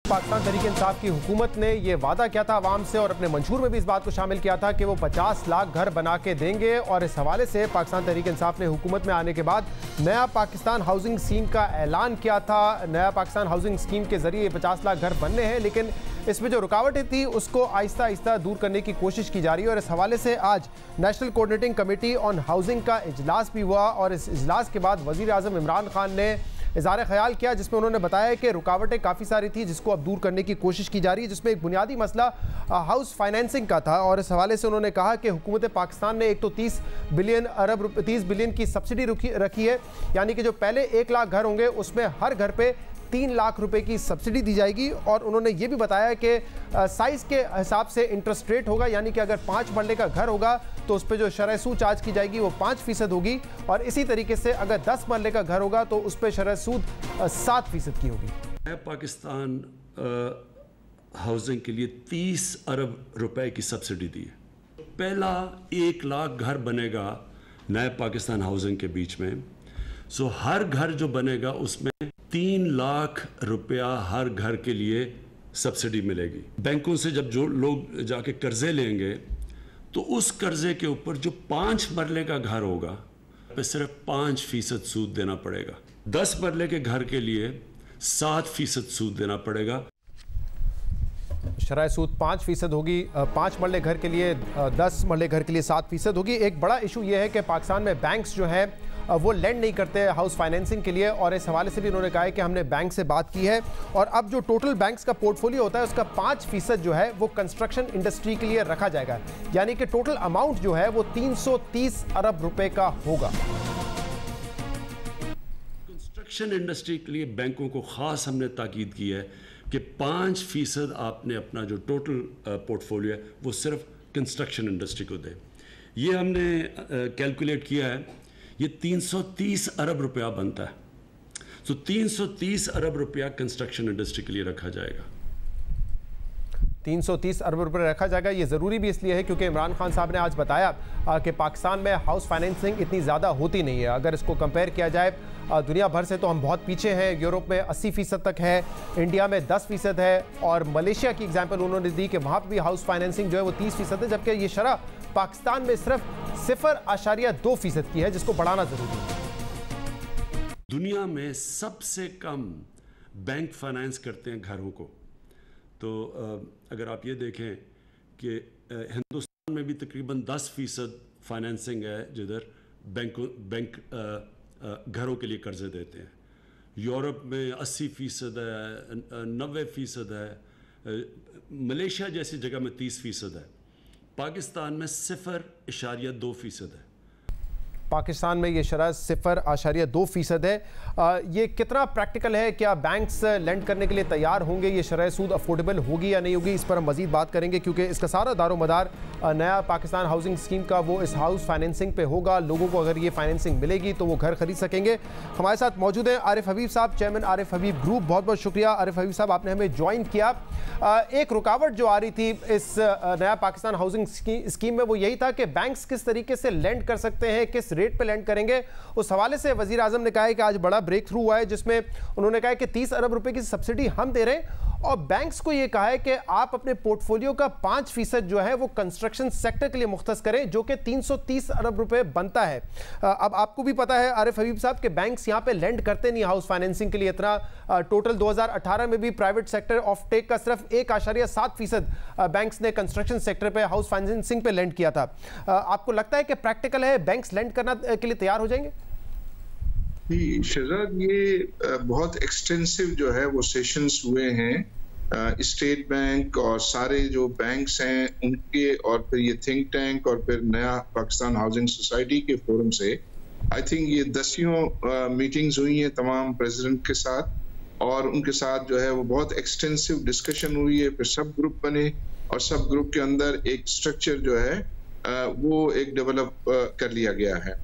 पाकिस्तान तहरीक-ए-इंसाफ की हुकूमत ने यह वादा किया था आवाम से और अपने मंशूर में भी इस बात को शामिल किया था कि वो 50 लाख घर बना के देंगे। और इस हवाले से पाकिस्तान तहरीक-ए-इंसाफ ने हुकूमत में आने के बाद नया पाकिस्तान हाउसिंग स्कीम का ऐलान किया था। नया पाकिस्तान हाउसिंग स्कीम के जरिए 50 लाख घर बनने हैं, लेकिन इसमें जो रुकावटें थी उसको आहिस्ता आहिस्ता दूर करने की कोशिश की जा रही है। और इस हवाले से आज national coordinating committee on housing का इजलास भी हुआ और इस इजलास के बाद वज़ीर आज़म इमरान खान ने इज़हार ख्याल किया, जिसमें उन्होंने बताया कि रुकावटें काफ़ी सारी थी जिसको अब दूर करने की कोशिश की जा रही है, जिसमें एक बुनियादी मसला हाउस फाइनेंसिंग का था। और इस हवाले से उन्होंने कहा कि हुकूमत पाकिस्तान ने एक तो 30 बिलियन की सब्सिडी रखी है, यानी कि जो पहले 1 लाख घर होंगे उसमें हर घर पे 3 लाख रुपए की सब्सिडी दी जाएगी। और उन्होंने ये भी बताया कि साइज़ के हिसाब से इंटरेस्ट रेट होगा, यानी कि अगर 5 मरले का घर होगा तो उस पर जो शरह सूद चार्ज की जाएगी वो 5% होगी, और इसी तरीके से अगर 10 मरले का घर होगा तो उस पर शरह सूद 7% की होगी। पाकिस्तान हाउसिंग के लिए 30 अरब रुपए की सब्सिडी दी है। पहला 1 लाख घर बनेगा नए पाकिस्तान हाउसिंग के बीच में, सो हर घर जो बनेगा उसमें 3 लाख रुपया हर घर के लिए सब्सिडी मिलेगी। बैंकों से जब जो लोग जाके कर्जे लेंगे तो उस कर्जे के ऊपर जो 5 मरले का घर होगा पे सिर्फ 5% सूद देना पड़ेगा। 10 मरले के घर के लिए 7% सूद देना पड़ेगा। शरह सूद 5% होगी। 5 मरले घर के लिए 10 मरले घर के लिए 7% होगी। एक बड़ा इशू ये है कि पाकिस्तान में बैंक्स जो है वो लेंड नहीं करते हाउस फाइनेंसिंग के लिए, और इस हवाले से भी उन्होंने कहा है कि हमने बैंक से बात की है और अब जो टोटल बैंक्स का पोर्टफोलियो होता है उसका 5% जो है वो कंस्ट्रक्शन इंडस्ट्री के लिए रखा जाएगा, यानी कि टोटल अमाउंट जो है वो 330 अरब रुपए का होगा। कंस्ट्रक्शन इंडस्ट्री के लिए बैंकों को खास हमने ताकीद की है कि 5% आपने अपना जो टोटल पोर्टफोलियो है वो सिर्फ कंस्ट्रक्शन इंडस्ट्री को दे। ये हमने कैलकुलेट किया है, ये 330 अरब रुपया बनता है। तो 330 अरब रुपया कंस्ट्रक्शन इंडस्ट्री के लिए रखा जाएगा। 330 अरब रुपये रखा जाएगा। ये ज़रूरी भी इसलिए है क्योंकि इमरान खान साहब ने आज बताया कि पाकिस्तान में हाउस फाइनेंसिंग इतनी ज़्यादा होती नहीं है। अगर इसको कंपेयर किया जाए दुनिया भर से तो हम बहुत पीछे हैं। यूरोप में 80% तक है, इंडिया में 10% है, और मलेशिया की एग्जांपल उन्होंने दी कि वहाँ पर भी हाउस फाइनेंसिंग जो है वो 30% है, जबकि ये शरह पाकिस्तान में सिर्फ 0.2% की है, जिसको बढ़ाना ज़रूरी है। दुनिया में सबसे कम बैंक फाइनेंस करते हैं घरों को। तो अगर आप ये देखें कि हिंदुस्तान में भी तकरीबन 10% फाइनेंसिंग है जिधर बैंक घरों के लिए कर्जे देते हैं। यूरोप में 80% है, 90% है, मलेशिया जैसी जगह में 30% है। पाकिस्तान में 0.2% है। पाकिस्तान में ये शरह 0.2% है। ये कितना प्रैक्टिकल है? क्या बैंक्स लेंड करने के लिए तैयार होंगे? ये शरह सूद अफोर्डेबल होगी या नहीं होगी, इस पर हम मजीद बात करेंगे, क्योंकि इसका सारा दारोमदार नया पाकिस्तान हाउसिंग स्कीम का वो इस हाउस फाइनेंसिंग पे होगा। लोगों को अगर ये फाइनेंसिंग मिलेगी तो वो घर खरीद सकेंगे। हमारे साथ मौजूद हैं आरिफ हबीब साहब, चेयरमैन आरिफ हबीब ग्रुप। बहुत बहुत शुक्रिया आरिफ हबीब साहब, आपने हमें ज्वाइन किया। एक रुकावट जो आ रही थी इस नया पाकिस्तान हाउसिंग स्कीम में वो यही था कि बैंक्स किस तरीके से लेंड कर सकते हैं, किस रेट पे लैंड करेंगे। उस हवाले से वजीर आजम ने कहा है कि आज बड़ा ब्रेक थ्रू हुआ है, जिसमें उन्होंने कहा है कि 30 अरब रुपए की सब्सिडी हम दे रहे हैं, और बैंक्स को यह कहा है कि आप अपने पोर्टफोलियो का 5% जो है वो कंस्ट्रक्शन सेक्टर के लिए मुख्तस करें, जो कि 330 अरब रुपए बनता है। अब आपको भी पता है आरिफ हबीब साहब कि बैंक्स यहाँ पे लेंड करते नहीं हाउस फाइनेंसिंग के लिए इतना। टोटल 2018 में भी प्राइवेट सेक्टर ऑफ टेक का सिर्फ 1.7% बैंक्स ने कंस्ट्रक्शन सेक्टर पे हाउस फाइनेंसिंग पे लेंड किया था। आपको लगता है कि प्रैक्टिकल है, बैंक्स लेंड करना के लिए तैयार हो जाएंगे? जी शहजाद, ये बहुत एक्सटेंसिव जो है वो सेशंस हुए हैं स्टेट बैंक और सारे जो बैंक्स हैं उनके, और फिर ये थिंक टैंक और फिर नया पाकिस्तान हाउसिंग सोसाइटी के फोरम से आई थिंक ये 10 मीटिंग्स हुई हैं तमाम प्रेसिडेंट के साथ, और उनके साथ जो है वो बहुत एक्सटेंसिव डिस्कशन हुई है। फिर सब ग्रुप बने और सब ग्रुप के अंदर एक स्ट्रक्चर जो है वो एक डेवलप कर लिया गया है,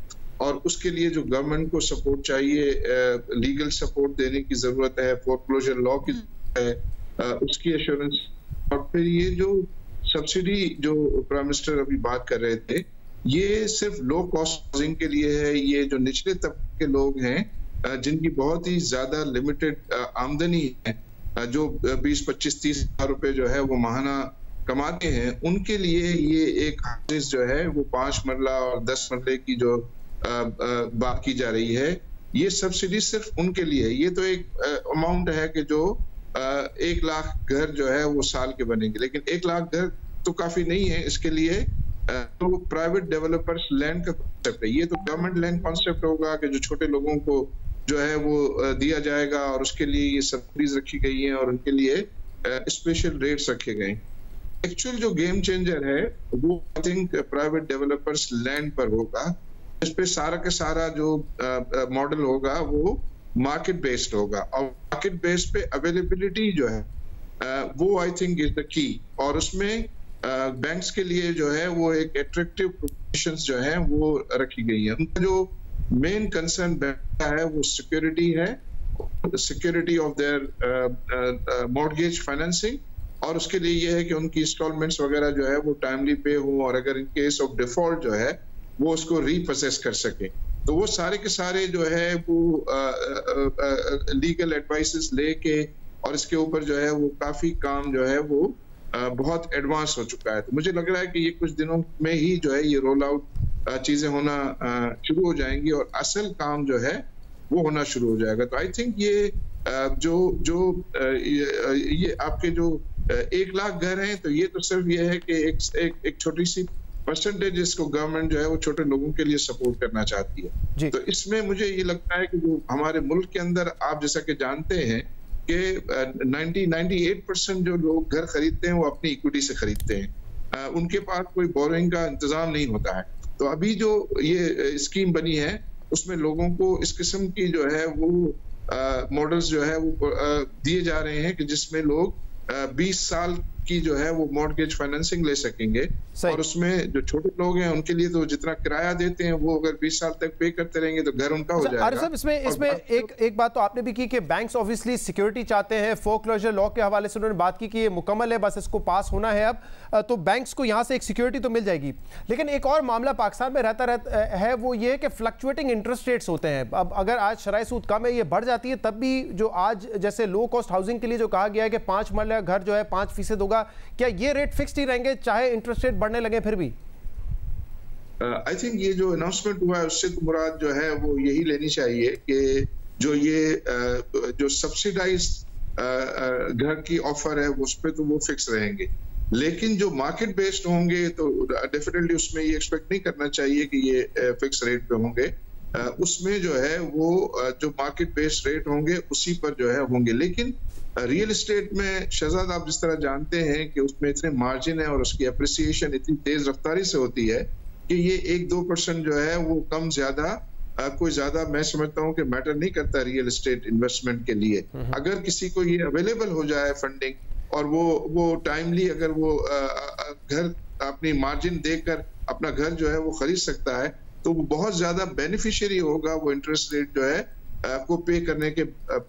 और उसके लिए जो गवर्नमेंट को सपोर्ट चाहिए, लीगल सपोर्ट देने की जरूरत है, फोरक्लोजर लॉ की है, उसकी एश्योरेंस, और फिर ये जो सब्सिडी जो प्राइम मिनिस्टर अभी बात कर रहे थे, ये सिर्फ लो कॉस्ट हाउसिंग के लिए है। ये जो निचले तबके के लोग हैं जिनकी बहुत ही ज्यादा लिमिटेड आमदनी है, जो 20-25-30 हज़ार रुपए जो है वो माहाना कमाते हैं, उनके लिए ये एक हाउसेस जो है वो 5 मरला और 10 मरले की जो बात की जा रही है, ये सब्सिडी सिर्फ उनके लिए है। ये तो एक अमाउंट है कि जो 1 लाख घर जो है वो साल के बनेंगे, लेकिन 1 लाख घर तो काफी नहीं है। इसके लिए तो प्राइवेट डेवलपर्स लैंड का कॉन्सेप्ट है, ये तो गवर्नमेंट लैंड कॉन्सेप्ट होगा कि जो छोटे लोगों को जो है वो दिया जाएगा और उसके लिए ये सब्सिडीज रखी गई हैं और उनके लिए स्पेशल रेट्स रखे गए। एक्चुअल जो गेम चेंजर है वो I think private developers land पर होगा। इस पे सारा का सारा जो मॉडल होगा वो मार्केट बेस्ड होगा और मार्केट बेस्ड पे अवेलेबिलिटी जो है वो I think is the key. और उसमें बैंक्स के लिए जो है वो एक एट्रैक्टिव प्रोपोजिशंस जो है वो रखी गई है। उनका जो मेन कंसर्न बैंक का है वो सिक्योरिटी है, security of their mortgage financing, और उसके लिए ये है कि उनकी इंस्टॉलमेंट्स वगैरह जो है वो टाइमली पे हो और अगर इन केस ऑफ डिफॉल्ट जो है वो उसको रीप्रोसेस कर सके। तो वो सारे के सारे जो है वो लीगल एडवाइसेस लेके और इसके ऊपर जो है वो काफी काम जो है वो बहुत एडवांस हो चुका है। तो मुझे लग रहा है कि ये कुछ दिनों में ही जो है ये रोल आउट चीजें होना शुरू हो जाएंगी और असल काम जो है वो होना शुरू हो जाएगा। तो आई थिंक ये ये आपके जो 1 लाख घर हैं, तो ये तो सिर्फ ये है कि एक छोटी सी परसेंटेज इसको गवर्नमेंट जो है वो छोटे लोगों के लिए सपोर्ट करना चाहती है। तो इसमें मुझे ये लगता है कि जो हमारे मुल्क के अंदर आप जैसा कि जानते हैं कि 98% जो लोग घर खरीदते हैं वो अपनी इक्विटी से खरीदते हैं, उनके पास कोई बोरोइंग का इंतजाम नहीं होता है। तो अभी जो ये स्कीम बनी है उसमें लोगों को इस किस्म की जो है वो मॉडल्स जो है वो दिए जा रहे हैं कि जिसमें लोग 20 साल की जो है वो मॉर्गेज फाइनेंसिंग ले सकेंगे। और उसमें जो छोटे लोग हैं उनके लिए तो जितना किराया देते हैं वो अगर 20 साल तक पे करते रहेंगे तो घर उनका हो जाएगा। आरिफ साहब, इसमें एक बात तो आपने भी की कि बैंक्स ऑब्वियसली सिक्योरिटी चाहते हैं। फोरक्लोजर लॉ के हवाले से उन्होंने बात की कि ये मुकम्मल है, बस इसको पास होना है अब, तो बैंक्स को यहाँ से एक सिक्योरिटी तो मिल जाएगी। लेकिन एक और मामला पाकिस्तान में रहता है वो ये कि फ्लक्चुएटिंग इंटरेस्ट रेट्स होते हैं। अब अगर आज शरह सूद कम है, ये बढ़ जाती है, तब भी जो आज जैसे लो कॉस्ट हाउसिंग के लिए जो कहा गया है कि 5 मरला घर जो है 5% होगा, क्या ये रेट फिक्स्ड ही रहेंगे चाहे इंटरेस्ट रेट बढ़ने लगे फिर भी? आई थिंक ये जो अनाउंसमेंट हुआ है उससे तो मुराद जो है वो यही लेनी चाहिए कि जो ये जो सब्सिडाइज घर की ऑफर है उस पर तो वो फिक्स रहेंगे, लेकिन जो मार्केट बेस्ड होंगे तो डेफिनेटली उसमें ये एक्सपेक्ट नहीं करना चाहिए कि ये फिक्स रेट पे होंगे। उसमें जो है वो जो मार्केट बेस्ड रेट होंगे उसी पर जो है होंगे। लेकिन रियल एस्टेट में शहजाद आप जिस तरह जानते हैं कि उसमें इतने मार्जिन है और उसकी अप्रिसिएशन इतनी तेज रफ्तारी से होती है कि ये 1-2% जो है वो कम ज्यादा कोई ज्यादा मैं समझता हूँ कि मैटर नहीं करता रियल एस्टेट इन्वेस्टमेंट के लिए। अगर किसी को ये अवेलेबल हो जाए फंडिंग और वो टाइमली अगर वो घर अपनी मार्जिन देकर अपना घर जो है वो खरीद सकता है तो वो बहुत ज्यादा बेनिफिशियरी होगा वो इंटरेस्ट रेट जो है को पे करने के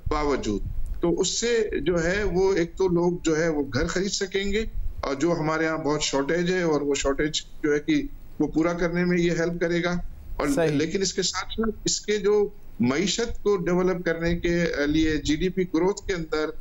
बावजूद। तो उससे जो है वो एक तो लोग जो है वो घर खरीद सकेंगे और जो हमारे यहाँ बहुत शॉर्टेज है और वो शॉर्टेज जो है कि वो पूरा करने में ये हेल्प करेगा। और लेकिन इसके साथ साथ इसके जो मईशत को डेवलप करने के लिए जीडीपी ग्रोथ के अंदर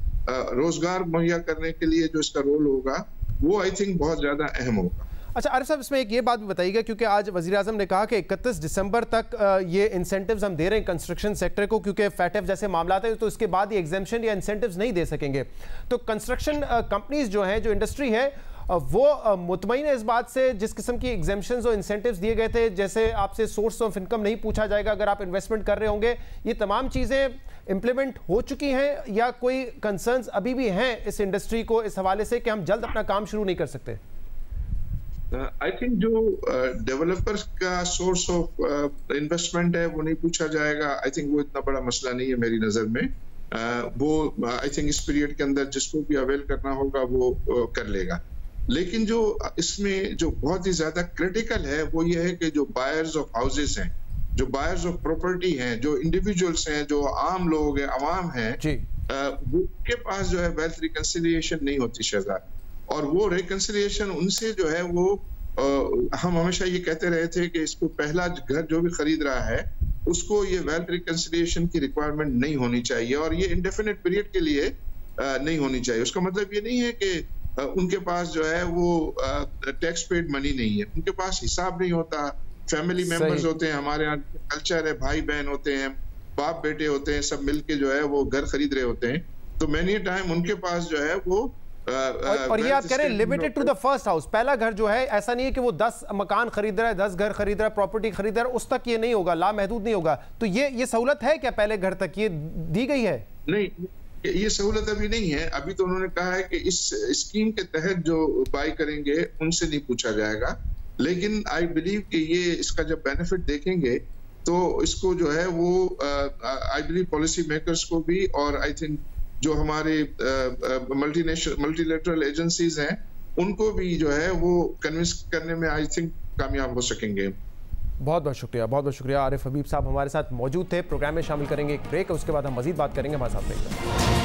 रोजगार मुहैया करने के लिए जो इसका रोल होगा वो आई थिंक बहुत ज्यादा अहम होगा। अच्छा आरिफ साहब, इसमें एक ये बात भी बताइएगा क्योंकि आज वज़ीर आज़म ने कहा कि 31 दिसंबर तक ये इंसेंटिव्स हम दे रहे हैं कंस्ट्रक्शन सेक्टर को, क्योंकि फैटेफ जैसे मामला है तो इसके बाद ये एग्जेम्पशन या इंसेंटिव्स नहीं दे सकेंगे। तो कंस्ट्रक्शन कंपनीज जो हैं, जो इंडस्ट्री है, वो मुतमईन है इस बात से जिस किस्म की एग्जेम्पशंस और इंसेंटिव्स दिए गए थे, जैसे आपसे सोर्स ऑफ इनकम नहीं पूछा जाएगा अगर आप इन्वेस्टमेंट कर रहे होंगे, ये तमाम चीज़ें इंप्लीमेंट हो चुकी हैं या कोई कंसर्न्स अभी भी हैं इस इंडस्ट्री को इस हवाले से कि हम जल्द अपना काम शुरू नहीं कर सकते? आई थिंक जो डेवलपर्स का सोर्स ऑफ इन्वेस्टमेंट है वो नहीं पूछा जाएगा। आई थिंक वो इतना बड़ा मसला नहीं है मेरी नजर में। वो आई थिंक इस पीरियड के अंदर जिसको भी अवेल करना होगा वो कर लेगा। लेकिन जो इसमें जो बहुत ही ज्यादा क्रिटिकल है वो ये है कि जो बायर्स ऑफ हाउसेस हैं, जो बायर्स ऑफ प्रॉपर्टी हैं, जो इंडिविजुअल्स हैं, जो आम लोग हैं, अवाम हैं, उनके पास जो है वेल्थ रिकंसिलिएशन नहीं होती शहजाद। और वो रिकंसिलिएशन उनसे जो है वो हम हमेशा ये कहते रहे थे कि इसको पहला घर जो भी खरीद रहा है उसको ये वेल्थ रिकंसिलिएशन की रिक्वायरमेंट नहीं होनी चाहिए और ये इंडेफिनिट पीरियड के लिए नहीं होनी चाहिए। उसका मतलब ये नहीं है कि उनके पास जो है वो टैक्स पेड मनी नहीं है, उनके पास हिसाब नहीं होता, फैमिली मेंबर्स होते हैं, हमारे यहाँ कल्चर है, भाई बहन होते हैं, बाप बेटे होते हैं, सब मिलके जो है वो घर खरीद रहे होते हैं, तो मैनी टाइम उनके पास जो है वो और ये आप कह रहे हैं limited to the first house, पहला घर जो है, ऐसा नहीं है कि वो 10 मकान खरीद रहा है, 10 घर खरीद रहा है, प्रॉपर्टी खरीद रहा है, उस तक ये नहीं होगा, लामहदूद नहीं होगा। तो ये सहूलत है क्या पहले घर तक, ये दी गई है? नहीं, ये सहूलत अभी नहीं है। अभी तो उन्होंने कहा है कि इस स्कीम के तहत जो बाय करेंगे उनसे नहीं पूछा जाएगा, लेकिन आई बिलीव कि ये इसका जब बेनिफिट देखेंगे तो इसको जो है वो आई बिलीव पॉलिसी मेकर्स को भी, और आई थिंक जो हमारे मल्टीलेटरल एजेंसीज हैं उनको भी जो है वो कन्विंस करने में आई थिंक कामयाब हो सकेंगे। बहुत बहुत शुक्रिया, बहुत बहुत शुक्रिया। आरिफ हबीब साहब हमारे साथ मौजूद थे। प्रोग्राम में शामिल करेंगे एक ब्रेक, उसके बाद हम मजीद बात करेंगे। हमारे साथ रहिएगा।